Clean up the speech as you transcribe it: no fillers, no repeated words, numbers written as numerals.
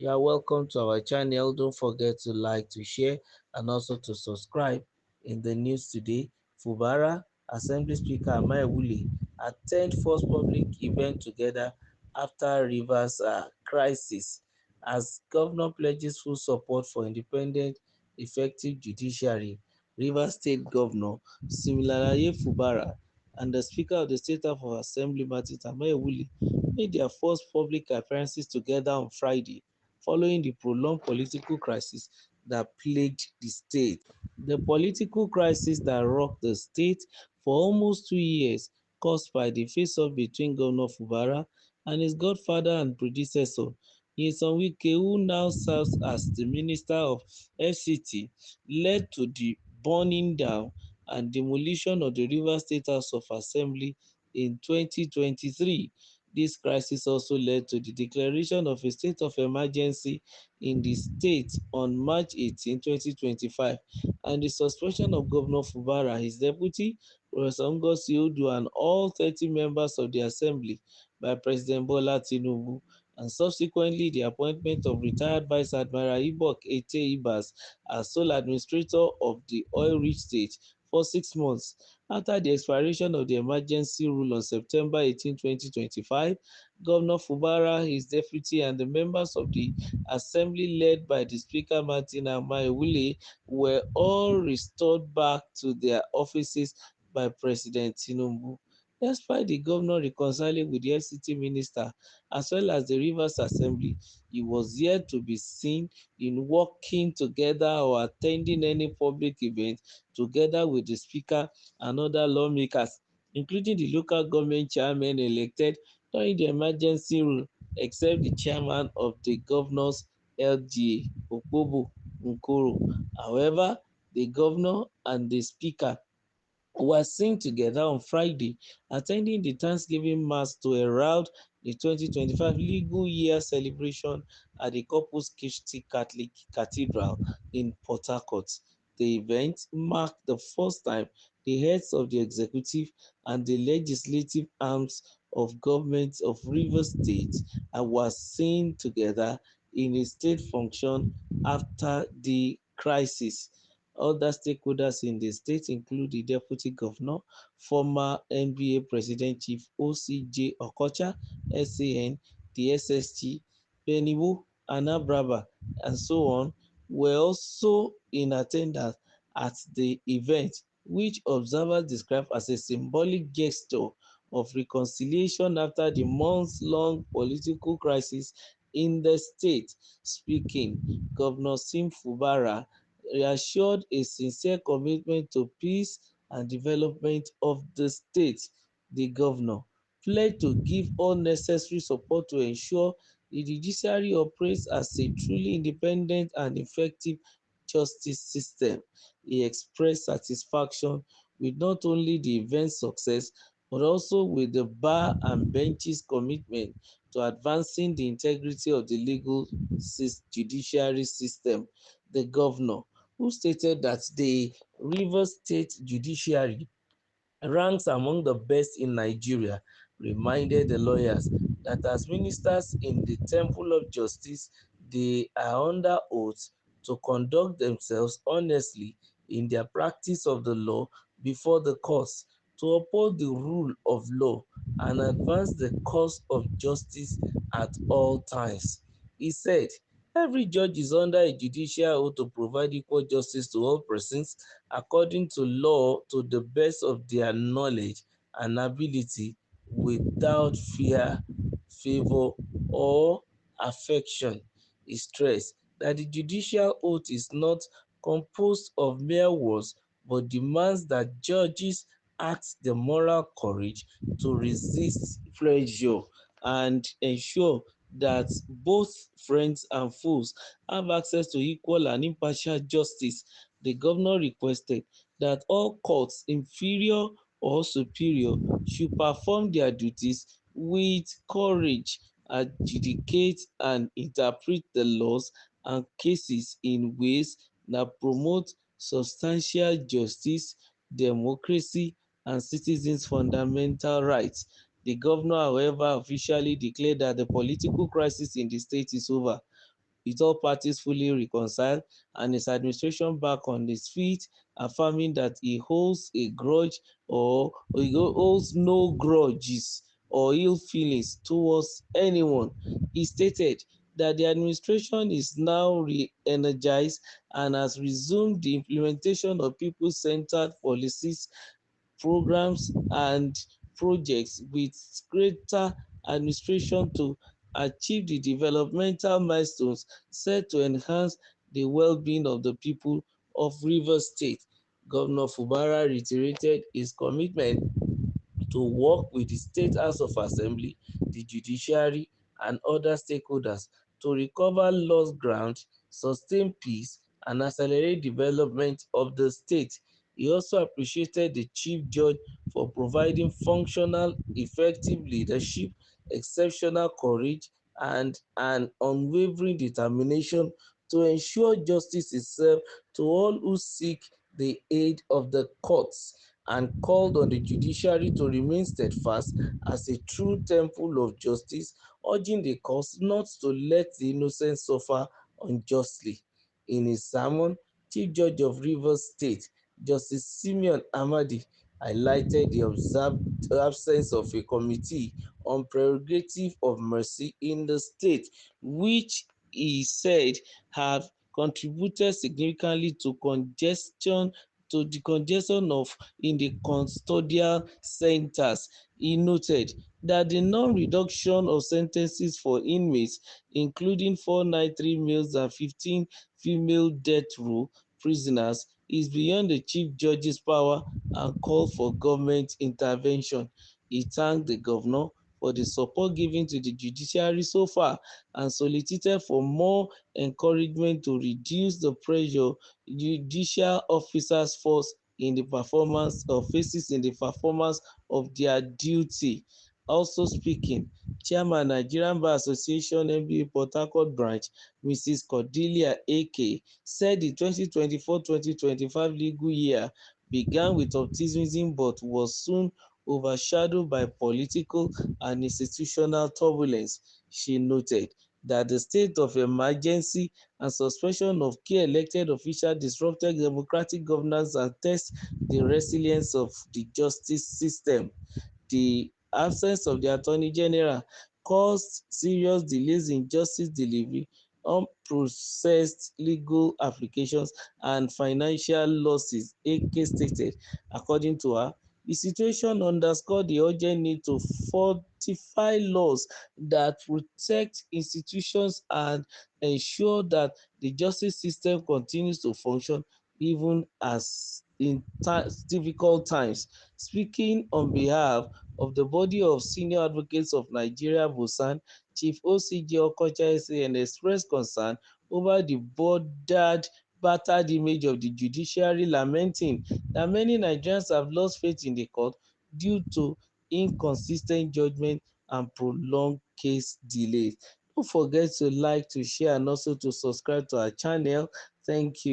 You are welcome to our channel. Don't forget to like, to share, and also to subscribe. In the news today, Fubara, Assembly Speaker Amaewhule attend first public event together after Rivers crisis as governor pledges full support for independent, effective judiciary. Rivers State Governor Similaye Fubara and the Speaker of the State House of Assembly Martin Amaewhule made their first public appearances together on Friday following the prolonged political crisis that plagued the state. The political crisis that rocked the state for almost 2 years, caused by the face-off between Governor Fubara and his godfather and predecessor, Nyesom Wike, who now serves as the Minister of FCT, led to the burning down and demolition of the Rivers State House of Assembly in 2023. This crisis also led to the declaration of a state of emergency in the state on March 18, 2025, and the suspension of Governor Fubara, his deputy, Professor Ngozi Odua, and all 30 members of the assembly by President Bola Tinubu, and subsequently the appointment of retired Vice Admiral Ibok Ete Ibas as sole administrator of the oil-rich state for 6 months. After the expiration of the emergency rule on September 18, 2025, Governor Fubara, his deputy, and the members of the assembly led by the Speaker Martin Amaewhule were all restored back to their offices by President Tinubu. Despite the governor reconciling with the FCT minister as well as the Rivers Assembly, he was yet to be seen in working together or attending any public event together with the Speaker and other lawmakers, including the local government chairmen elected during the emergency rule, except the chairman of the Governors LGA, Okpobo Nkoro. However, the governor and the speaker were seen together on Friday attending the Thanksgiving Mass to herald the 2025 legal year celebration at the Corpus Christi Catholic Cathedral in Port Harcourt. The event marked the first time the heads of the executive and the legislative arms of government of Rivers State were seen together in a state function after the crisis. Other stakeholders in the state include the Deputy Governor, former NBA President Chief OCJ Okocha, SAN, the SST, Beniwo, Anabraba, and so on, were also in attendance at the event, which observers describe as a symbolic gesture of reconciliation after the months-long political crisis in the state. Speaking, Governor Sim Fubara reassured a sincere commitment to peace and development of the state. The governor pledged to give all necessary support to ensure the judiciary operates as a truly independent and effective justice system. He expressed satisfaction with not only the event's success, but also with the bar and bench's commitment to advancing the integrity of the legal judiciary system. The governor, who stated that the Rivers State Judiciary ranks among the best in Nigeria, reminded the lawyers that as ministers in the Temple of Justice, they are under oath to conduct themselves honestly in their practice of the law before the courts, to uphold the rule of law and advance the cause of justice at all times. He said, every judge is under a judicial oath to provide equal justice to all persons according to law to the best of their knowledge and ability without fear, favor, or affection. He stressed that the judicial oath is not composed of mere words but demands that judges act the moral courage to resist pressure and ensure that both friends and foes have access to equal and impartial justice. The governor requested that all courts, inferior or superior, should perform their duties with courage, adjudicate and interpret the laws and cases in ways that promote substantial justice, democracy, and citizens' fundamental rights. The governor, however, officially declared that the political crisis in the state is over, with all parties fully reconciled and his administration back on his feet, affirming that he holds a grudge or he holds no grudges or ill feelings towards anyone. He stated that the administration is now re-energized and has resumed the implementation of people-centered policies, programs, and projects with greater administration to achieve the developmental milestones set to enhance the well-being of the people of Rivers State. Governor Fubara reiterated his commitment to work with the State House of Assembly, the judiciary, and other stakeholders to recover lost ground, sustain peace, and accelerate development of the state. He also appreciated the Chief Judge for providing functional, effective leadership, exceptional courage, and an unwavering determination to ensure justice is served to all who seek the aid of the courts, and called on the judiciary to remain steadfast as a true temple of justice, urging the courts not to let the innocent suffer unjustly. In his sermon, Chief Judge of Rivers State, Justice Simeon Amadi, highlighted the observed absence of a committee on prerogative of mercy in the state, which he said have contributed significantly to the congestion of in the custodial centers. He noted that the non-reduction of sentences for inmates, including 493 males and 15 female death row prisoners, is beyond the Chief Judge's power and called for government intervention. He thanked the governor for the support given to the judiciary so far and solicited for more encouragement to reduce the pressure judicial officers faces in the performance of their duty. Also speaking, Chairman Nigerian Bar Association NBA Port Harcourt branch, Mrs. Cordelia Ake, said the 2024-2025 legal year began with optimism but was soon overshadowed by political and institutional turbulence. She noted that the state of emergency and suspension of key elected officials disrupted democratic governance and test the resilience of the justice system. The absence of the Attorney General caused serious delays in justice delivery, unprocessed legal applications, and financial losses, AK stated. According to her, the situation underscored the urgent need to fortify laws that protect institutions and ensure that the justice system continues to function even as in difficult times. Speaking on behalf of the body of senior advocates of Nigeria, Busan, Chief OCJ Okocha SAN expressed concern over the battered image of the judiciary, lamenting that many Nigerians have lost faith in the court due to inconsistent judgment and prolonged case delays. Don't forget to like, to share, and also to subscribe to our channel. Thank you.